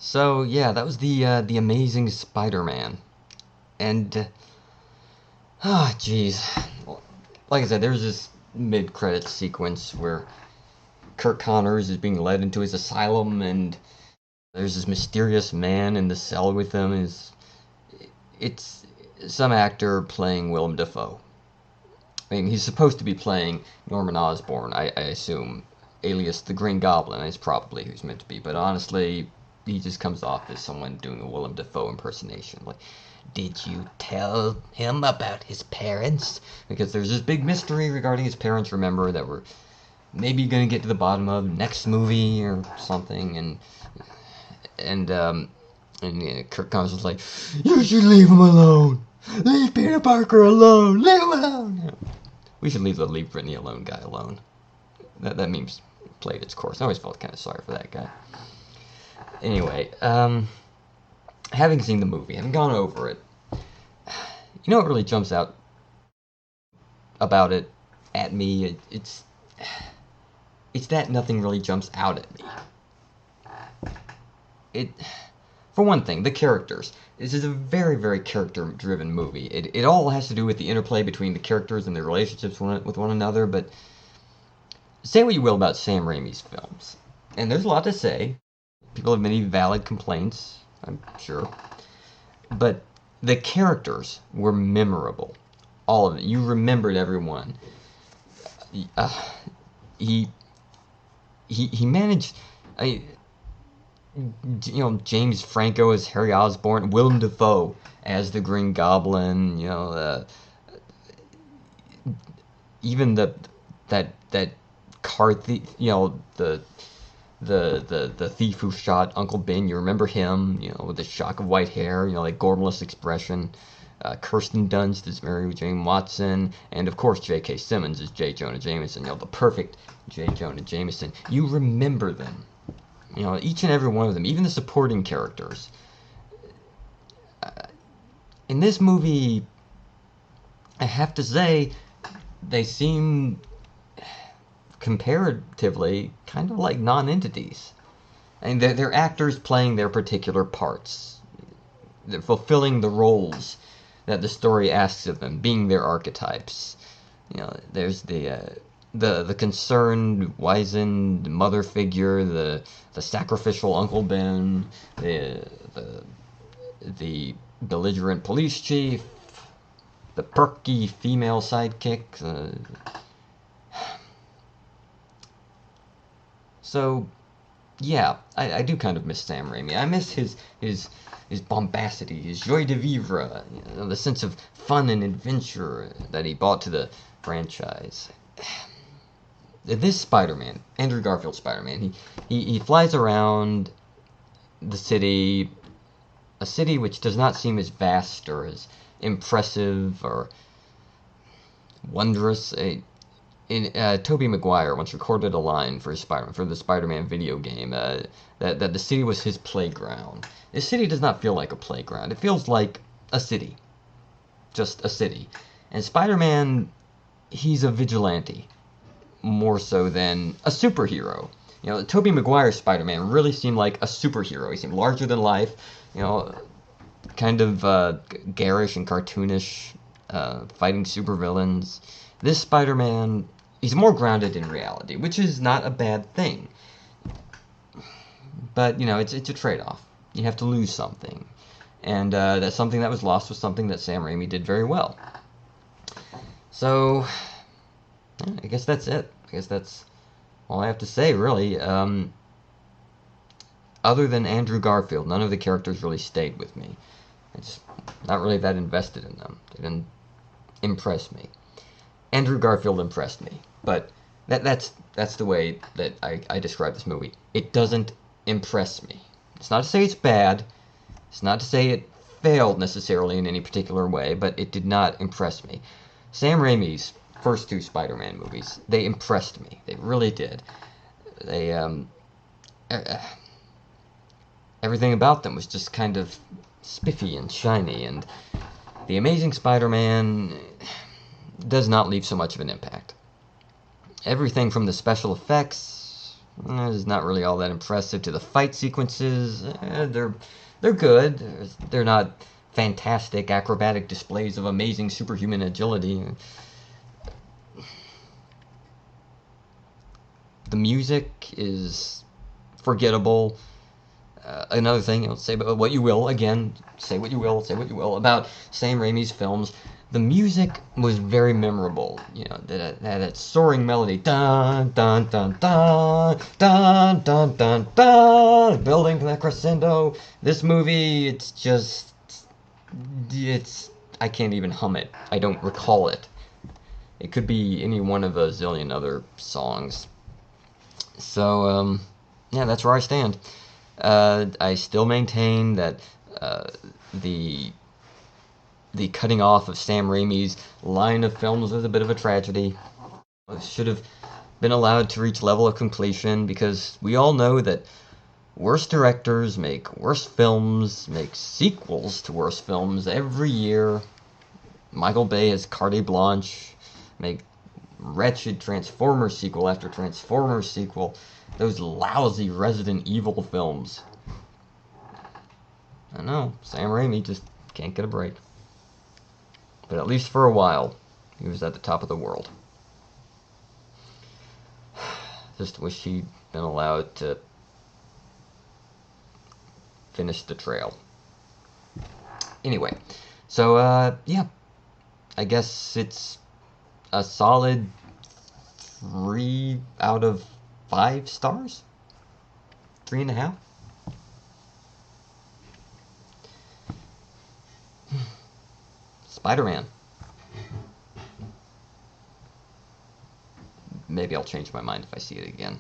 So yeah, that was the Amazing Spider-Man, and jeez, like I said, there's this mid-credit sequence where Kirk Connors is being led into his asylum, and there's this mysterious man in the cell with him. It's some actor playing Willem Dafoe. I mean, he's supposed to be playing Norman Osborn, I assume, alias the Green Goblin is probably who's meant to be. But honestly, he just comes off as someone doing a Willem Dafoe impersonation. Like, did you tell him about his parents? Because there's this big mystery regarding his parents, remember, that we're maybe gonna get to the bottom of next movie or something. And Kirk Connors was like, "You should leave him alone. Leave Peter Parker alone. Leave him alone." We should leave the Leave Britney Alone guy alone. That meme's played its course. I always felt kind of sorry for that guy. Anyway, having seen the movie, having gone over it, you know what really jumps out about it at me? It's that nothing really jumps out at me. It, for one thing, the characters. This is a very, very character-driven movie. It all has to do with the interplay between the characters and their relationships with one another, but say what you will about Sam Raimi's films, and there's a lot to say. People have many valid complaints, I'm sure, but the characters were memorable. All of it. You remembered everyone. Uh, he, he managed. James Franco as Harry Osborn, Willem Dafoe as the Green Goblin. Even that car thief. The thief who shot Uncle Ben. You remember him? With the shock of white hair. Like Gordonless expression. Kirsten Dunst as Mary Jane Watson, and of course J.K. Simmons as J. Jonah Jameson. The perfect J. Jonah Jameson. You remember them. Each and every one of them, even the supporting characters. In this movie, I have to say, they seem comparatively kind of like non-entities. And they're actors playing their particular parts. They're fulfilling the roles that the story asks of them, being their archetypes. There's the concerned, wizened mother figure, the sacrificial Uncle Ben, the belligerent police chief, the perky female sidekick. So, yeah, I do kind of miss Sam Raimi. I miss his bombacity, his joie de vivre, the sense of fun and adventure that he brought to the franchise. This Spider-Man, Andrew Garfield Spider-Man, he flies around the city, a city which does not seem as vast or as impressive or wondrous. Tobey Maguire once recorded a line for the Spider-Man video game that the city was his playground. This city does not feel like a playground. It feels like a city, just a city. And Spider-Man, he's a vigilante, more so than a superhero. Tobey Maguire's Spider-Man really seemed like a superhero. He seemed larger than life, kind of garish and cartoonish, fighting supervillains. This Spider-Man, he's more grounded in reality, which is not a bad thing. But, it's a trade-off. You have to lose something. And that something that was lost was something that Sam Raimi did very well. So, I guess that's it. I guess that's all I have to say, really. Other than Andrew Garfield, none of the characters really stayed with me. I'm just not really that invested in them. They didn't impress me. Andrew Garfield impressed me, but that's the way that I describe this movie. It doesn't impress me. It's not to say it's bad. It's not to say it failed necessarily in any particular way, but it did not impress me. Sam Raimi's first two Spider-Man movies, they impressed me. They really did. They everything about them was just kind of spiffy and shiny, and The Amazing Spider-Man does not leave so much of an impact. Everything from the special effects It's not really all that impressive to the fight sequences. They're good. They're not fantastic acrobatic displays of amazing superhuman agility. The music is forgettable. Another thing, say what you will, again, say what you will about Sam Raimi's films. The music was very memorable. You know, that soaring melody, dun dun dun dun dun dun dun dun, building to that crescendo. This movie, it's I can't even hum it. I don't recall it. It could be any one of a zillion other songs. So, yeah, that's where I stand. I still maintain that uh, the the cutting off of Sam Raimi's line of films was a bit of a tragedy. It should have been allowed to reach level of completion because we all know that worse directors make worse films, make sequels to worse films every year. Michael Bay has carte blanche, make wretched Transformers sequel after Transformers sequel. Those lousy Resident Evil films. I know, Sam Raimi just can't get a break. But at least for a while, he was at the top of the world. Just wish he'd been allowed to finish the trail. Anyway, so, yeah, I guess it's a solid 3 out of 5 stars? 3.5? Spider-Man. Maybe I'll change my mind if I see it again.